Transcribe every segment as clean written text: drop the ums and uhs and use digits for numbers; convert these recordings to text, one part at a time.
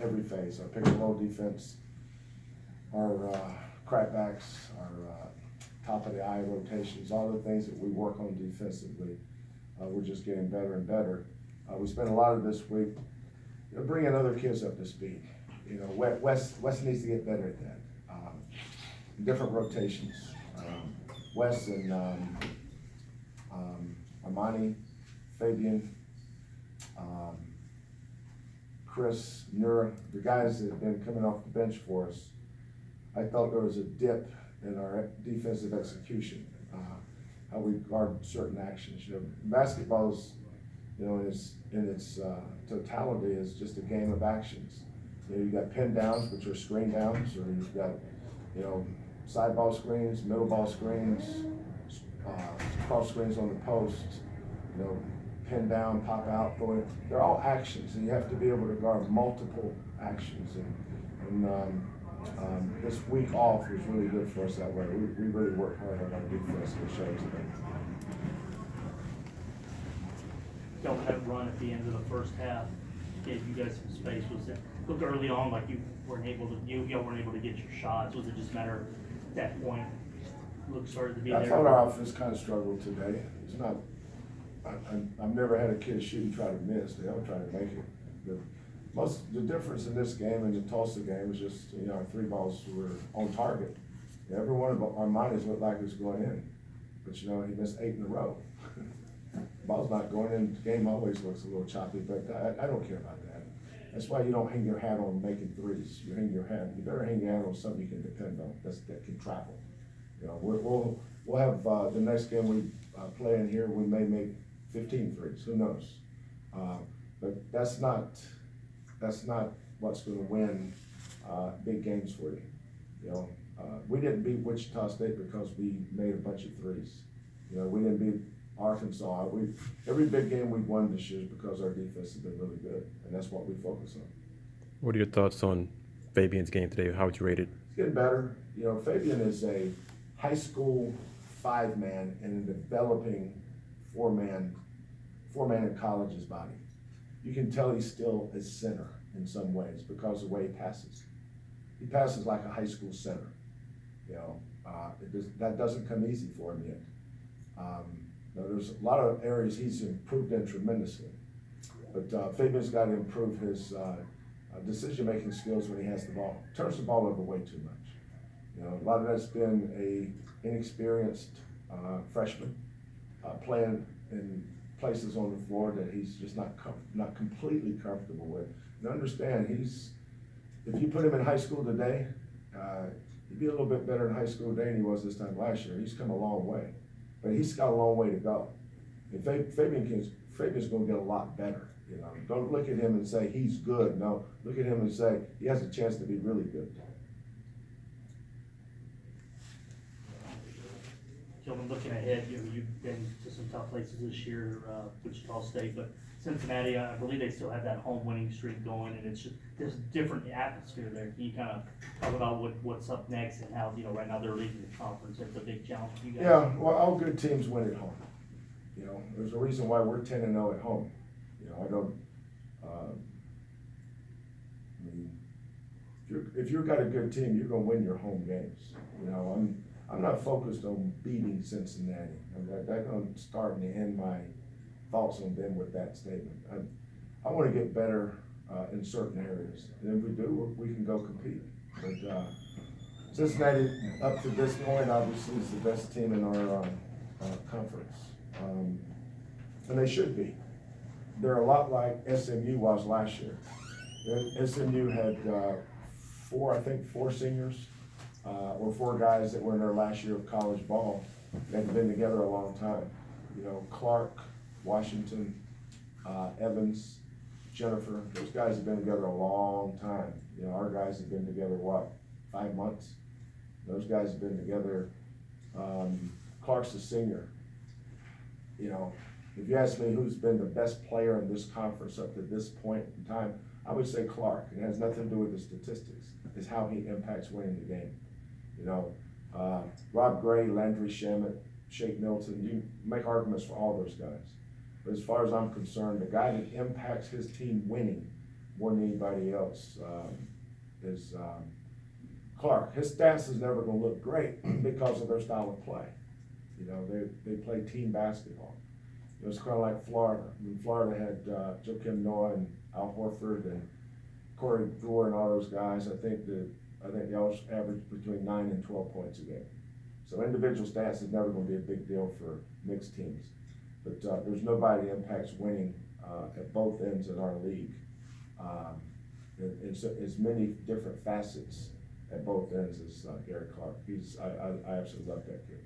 every phase, our pick and roll defense, our crackbacks, our top of the eye rotations, all the things that we work on defensively. We're just getting better and better. We spent a lot of this week bringing other kids up to speed. Wes needs to get better at that. Different rotations. Wes and Armani, Fabian, Chris, Nura, the guys that have been coming off the bench for us. I thought there was a dip in our defensive execution, how we guard certain actions. Basketball's, in its totality is just a game of actions. You've got pin downs, which are screen downs, or you've got, side ball screens, middle ball screens, cross screens on the post, pin down, pop out, go in. They're all actions, and you have to be able to guard multiple actions. And this week off was really good for us that way. We really worked hard on our defense to show today. Y'all had a run at the end of the first half, gave you guys some space. Was it looked early on like y'all weren't able to get your shots? Was it just a matter at that point? Look started to be there. I thought our offense kind of struggled today. It's not. I've never had a kid shoot and try to miss. They all try to make it. The difference in this game and the Tulsa game was just our three balls were on target. Every one of our minors looked like it was going in, but he missed 8 in a row. Ball's not going in. The game always looks a little choppy, but I don't care about that. That's why you don't hang your hat on making threes. You better hang your hat on something you can depend on that can travel. We'll have the next game we play in here. We may make 15 threes. Who knows? But that's not what's going to win big games for you. We didn't beat Wichita State because we made a bunch of threes. We didn't beat Arkansas. Every big game we've won this year is because our defense has been really good, and that's what we focus on. What are your thoughts on Fabian's game today? How would you rate it? It's getting better. Fabian is a high school 5-man and a developing 4-man in college's body. You can tell he's still a center in some ways because of the way he passes. He passes like a high school center. That doesn't come easy for him yet. There's a lot of areas he's improved in tremendously, but Fabian's got to improve his decision-making skills when he has the ball. Turns the ball over way too much. A lot of that's been a inexperienced freshman playing in places on the floor that he's just not completely comfortable with. And understand, if you put him in high school today, he'd be a little bit better in high school today than he was this time last year. He's come a long way, but he's got a long way to go. And Fabian's going to get a lot better. Don't look at him and say he's good. No, look at him and say he has a chance to be really good. Kelvin, looking ahead, you've been to some tough places this year, Wichita State, but Cincinnati, I believe they still have that home winning streak going, and it's just there's a different atmosphere there. Can you kind of talk about what's up next and how right now they're leading the conference? It's a big challenge for you guys. Yeah, well, all good teams win at home. There's a reason why we're 10-0 at home. I don't. If you've got a good team, you're going to win your home games. I'm not focused on beating Cincinnati. That don't start and end my thoughts on them with that statement. I want to get better in certain areas, and if we do, we can go compete. But Cincinnati, up to this point, obviously is the best team in our conference, and they should be. They're a lot like SMU was last year. SMU had four seniors. Or 4 guys that were in their last year of college ball that had been together a long time. Clark, Washington, Evans, Jennifer, those guys have been together a long time. Our guys have been together, 5 months? Those guys have been together, Clark's a senior. If you ask me who's been the best player in this conference up to this point in time, I would say Clark. It has nothing to do with the statistics. It's how he impacts winning the game. Rob Gray, Landry Shamet, Shake Milton, you make arguments for all those guys. But as far as I'm concerned, the guy that impacts his team winning more than anybody else, is Clark. His stats is never gonna look great because of their style of play. You know, they play team basketball. It was kind of like Florida. When Florida had Joakim Noah and Al Horford and Corey Brewer and all those guys, I think they all averaged between 9 and 12 points a game. So individual stats is never going to be a big deal for mixed teams. But there's nobody that impacts winning at both ends in our league. It's as many different facets at both ends as Gary Clark. I absolutely love that kid.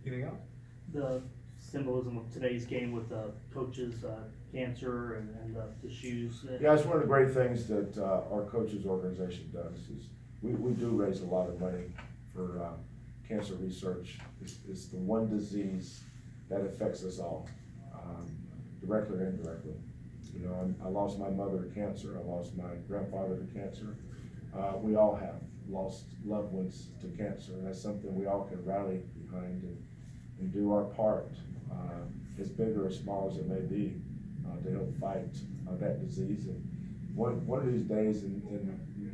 Anything else? The symbolism of today's game with the coaches, cancer and the shoes. Yeah, it's one of the great things that our coaches organization does is we do raise a lot of money for cancer research. It's the one disease that affects us all, directly or indirectly. You know, I lost my mother to cancer. I lost my grandfather to cancer. We all have lost loved ones to cancer, and that's something we all can rally behind and do our part, as big or as small as it may be, to help fight that disease. And one of these days, in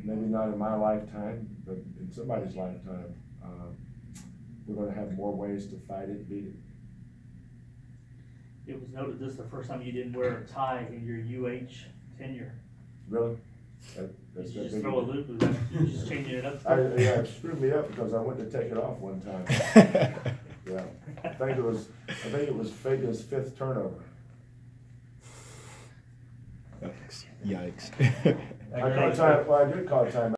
maybe not in my lifetime, but in somebody's lifetime, we're going to have more ways to fight it, beat it. It was noted this is the first time you didn't wear a tie in your UH tenure. Really? Did That's you that just big. throw a loop? Was that you just changing it up? Yeah, it screwed me up because I went to take it off one time. Yeah, I think it was Fabian's 5th turnover. Yikes. I caught time. Well, I did call time.